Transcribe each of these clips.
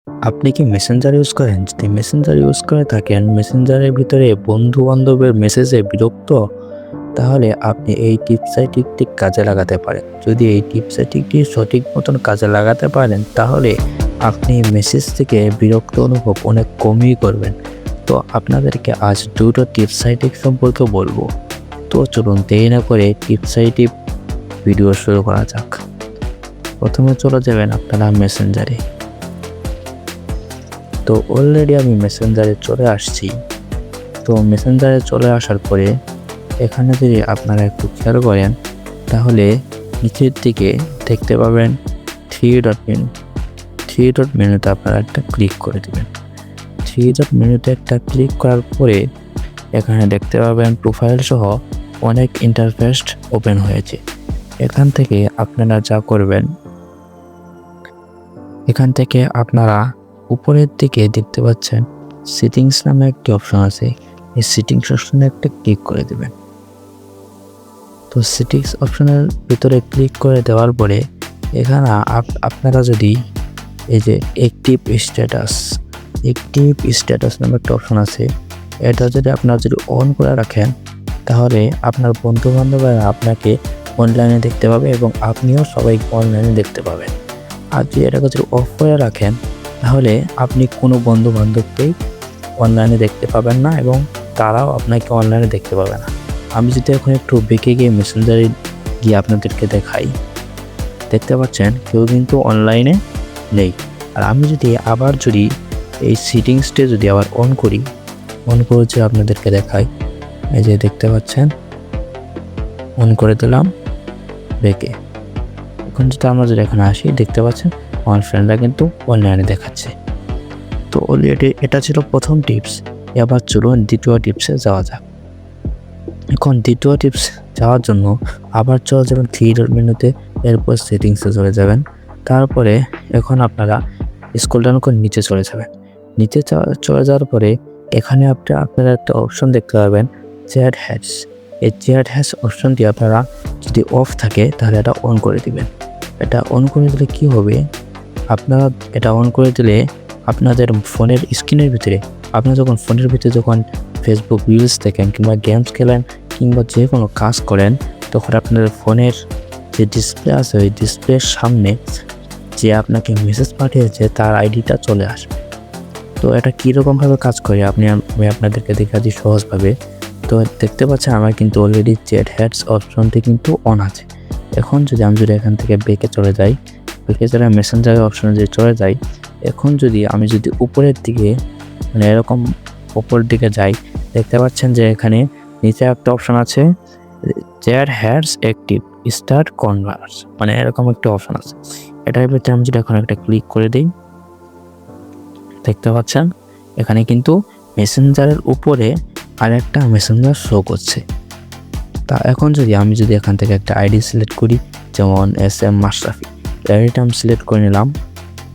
আপনি কি Messenger use করেন? যদি মেসেঞ্জার ইউজ করে থাকেন, মেসেঞ্জারের ভিতরে বন্ধু-বান্ধবের মেসেজে বিরক্ত, তাহলে আপনি এই টিপস এ টিকটি কাজে লাগাতে পারেন। যদি এই টিপস এ টিকটি সঠিক মতন কাজে লাগাতে পারেন, তাহলে আপনি মেসেজ থেকে বিরক্ত অনুভব অনেক কমই করবেন। তো আপনাদেরকে আজ ২টো টিপস এ টিক সম্পর্কে বলবো। তো চলুন দেরি না করে টিপস এ টিপ ভিডিও শুরু করা যাক। প্রথমে চলে যাবেন আপনারা মেসেঞ্জারে। তো অলরেডি আমি মেসেঞ্জারে চলে আসছি। তো মেসেঞ্জারে চলে আসার পরে এখানে যদি আপনারা একটু খেয়াল করেন, তাহলে নিচের দিকে দেখতে পাবেন 3 ডট মেনু। 3 ডট মেনুতে আপনারা একটা ক্লিক করে দিবেন। 3 ডট মেনুতে একটা ক্লিক করার পরে এখানে দেখতে পাবেন প্রোফাইল সহ অনেক ইন্টারফেস ওপেন হয়েছে। এখান থেকে আপনারা যা করবেন, এখান থেকে আপনারা উপরের দিকে দেখতে পাচ্ছেন সেটিংস নামে একটি অপশন আছে। এই সেটিংস অপশনে একটা ক্লিক করে দেবেন। তো সেটিংস অপশনের ভিতরে ক্লিক করে দেওয়ার পরে এখানে আপনারা যদি এই যে অ্যাক্টিভ স্ট্যাটাস নামে একটা অপশন আছে, এটা যদি আপনারা যদি অন করে রাখেন, তাহলে আপনার বন্ধু বান্ধবরা আপনাকে অনলাইনে দেখতে পাবে এবং আপনিও সবাইকে অনলাইনে দেখতে পাবেন। আর যদি এটাকে যদি অফ করে রাখেন, তাহলে আপনি কোনো বন্ধু বান্ধবকেই অনলাইনে দেখতে পাবেন না এবং তারাও আপনাকে অনলাইনে দেখতে পাবে না। আমি যদি এখন একটু বেঁকে গিয়ে মেসেঞ্জারে গিয়ে আপনাদেরকে দেখাই, দেখতে পাচ্ছেন কেউ কিন্তু অনলাইনে নেই। আর আমি যদি আবার এই সেটিংসটা যদি আবার অন করে আপনাদেরকে দেখাই, এই যে দেখতে পাচ্ছেন অন করে দিলাম বেঁকে। এখন যদি আমরা এখানে আসি, দেখতে পাচ্ছেন আমার ফ্রেন্ডরা কিন্তু অনলাইনে দেখাচ্ছে। তো অলরেডি এটা ছিল প্রথম টিপস। এবার চলুন দ্বিতীয় টিপসে যাওয়া যাক। এখন দ্বিতীয় টিপস যাওয়ার জন্য আবার চলে যাবেন 3 ডট মেনুতে, এরপর সেটিংসে চলে যাবেন। তারপরে এখন আপনারা স্ক্রল ডাউন করে নিচে চলে যাবেন। নিচে চলে যাওয়ার পরে এখানে আপনারা একটা অপশন দেখতে পাবেন, চ্যাট হ্যাশ। এই চ্যাট হ্যাশ অপশনটি আপনারা যদি অফ থাকে তাহলে এটা অন করে দিবেন। এটা অন করে দিলে কি হবে, আপনারা এটা অন করে দিলে আপনাদের ফোনের স্ক্রিনের ভিতরে, আপনারা যখন ফোনের ভিতরে যখন ফেসবুক রিলস দেখেন কিংবা গেমস খেলেন কিংবা যে কোনো কাজ করেন, তখন আপনাদের ফোনের যে ডিসপ্লে আছে ওই ডিসপ্লের সামনে যে আপনাকে মেসেজ পাঠিয়েছে তার আইডিটা চলে আসবে। তো এটা কীরকমভাবে কাজ করে আমি আপনাদেরকে দেখা দিই সহজভাবে। তো দেখতে পাচ্ছেন আমার কিন্তু অলরেডি চ্যাট হ্যাশ অপশনটি কিন্তু অন আছে। এখন আমি এখান থেকে বেঁকে চলে যাই, মেসেঞ্জারের অপশনে যদি চলে যাই, এখন আমি উপরের দিকে মানে এরকম উপরের দিকে যাই, দেখতে পাচ্ছেন যে এখানে নিচে একটা অপশন আছে, chat hash active start Converse, মানে এরকম একটা অপশন আছে। এটার ভিতরে আমি এখন একটা ক্লিক করে দিই, দেখতে পাচ্ছেন এখানে কিন্তু মেসেঞ্জারের উপরে আরেকটা মেসেঞ্জার শো করছে। তা এখন আমি এখান থেকে একটা আইডি সিলেক্ট করি, যেমন SM মাশরাফি, আইডিটা আমি সিলেক্ট করে নিলাম।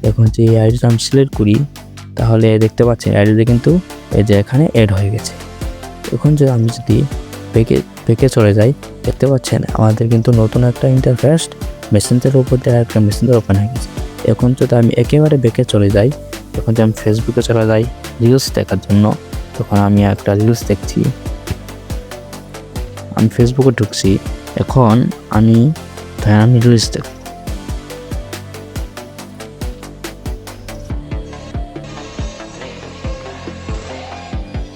এখন এই আইডিটা আমি সিলেক্ট করি, তাহলে দেখতে পাচ্ছেন আইডিতে কিন্তু এই যে এখানে অ্যাড হয়ে গেছে। এখন আমি বেঁকে চলে যাই, দেখতে পাচ্ছেন আমাদের কিন্তু নতুন একটা ইন্টারফেস মেসেঞ্জারের উপর দিয়ে একটা মেসেঞ্জার ওপেন হয়ে গেছে। এখন আমি একেবারে বেঁকে চলে যাই, এখন আমি ফেসবুকে চলে যাই রিলস দেখার জন্য, তখন আমি একটা রিলস দেখছি, আমি ফেসবুকে ঢুকছি, এখন আমি রিলস দেখ,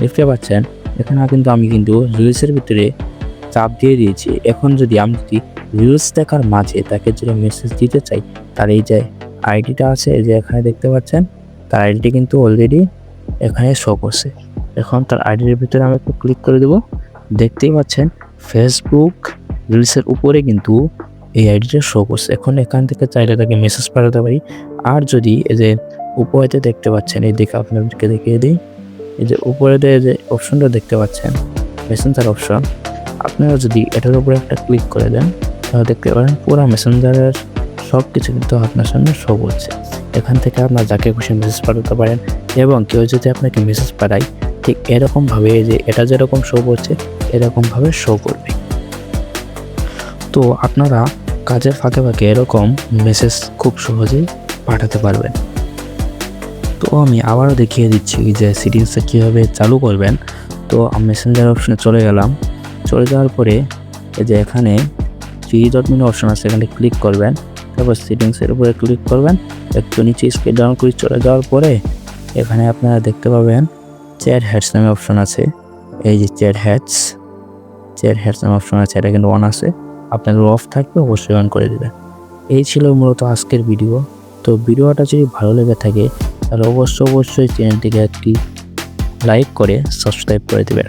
দেখতে পাচ্ছেন এখানে কিন্তু আমি রিলসের ভিতরে চাপ দিয়ে দিয়েছি। এখন আমি রিলস দেখার মাঝে তাকে মেসেজ দিতে চাই, তার এই যে আইডিটা আছে, এই যে এখানে দেখতে পাচ্ছেন তার আইডিটি কিন্তু অলরেডি এখানে শো করছে। এখন তার আইডির ভিতরে আমি একটু ক্লিক করে দেবো, দেখতেই পাচ্ছেন ফেসবুক রিলসের উপরে কিন্তু এই আইডিটা শো করছে। এখন এখান থেকে চাইলে তাকে মেসেজ পাঠাতে পারি। আর এই যে উপরেতে দেখতে পাচ্ছেন, এই দিকে আপনাদেরকে দেখিয়ে দিই, এই যে উপরে যে অপশনটা দেখতে পাচ্ছেন মেসেঞ্জার অপশন, আপনারা যদি এটার উপরে একটা ক্লিক করে দেন, তাহলে দেখতে পারেন পুরো মেসেঞ্জারের সব কিছু কিন্তু আপনার সামনে শো করছে। এখান থেকে আপনার যাকে খুশি মেসেজ পাঠাতে পারেন এবং কেউ যদি আপনাকে মেসেজ পাঠায়, ঠিক এরকমভাবে যে এটা যেরকম শো করছে এরকমভাবে শো করবে। তো আপনারা কাজের ফাঁকে ফাঁকে এরকম মেসেজ খুব সহজেই পাঠাতে পারবেন। তো আমি আবারও দেখিয়ে দিচ্ছি যে সেটিংসটা কীভাবে চালু করবেন। তো আমি মেসেঞ্জার অপশনে চলে গেলাম। চলে যাওয়ার পরে এই যে এখানে 3 ডট মেনু অপশন আছে, এখানে ক্লিক করবেন। তারপর সেটিংসের উপরে ক্লিক করবেন। একটু নিচে স্ক্রল ডাউন করে চলে যাওয়ার পরে এখানে আপনারা দেখতে পাবেন চ্যাট হ্যাটস নামে অপশন আছে। এই যে চ্যাট হ্যাটস নামে অপশন আছে, এটা কিন্তু অন আছে। আপনাদের অফ থাকবে অবশ্যই অন করে দেবেন। এই ছিল মূলত আজকের ভিডিও। তো ভিডিওটা যদি ভালো লেগে থাকে তাহলে অবশ্যই চ্যানেলটিকে একটি লাইক করে সাবস্ক্রাইব করে দেবেন।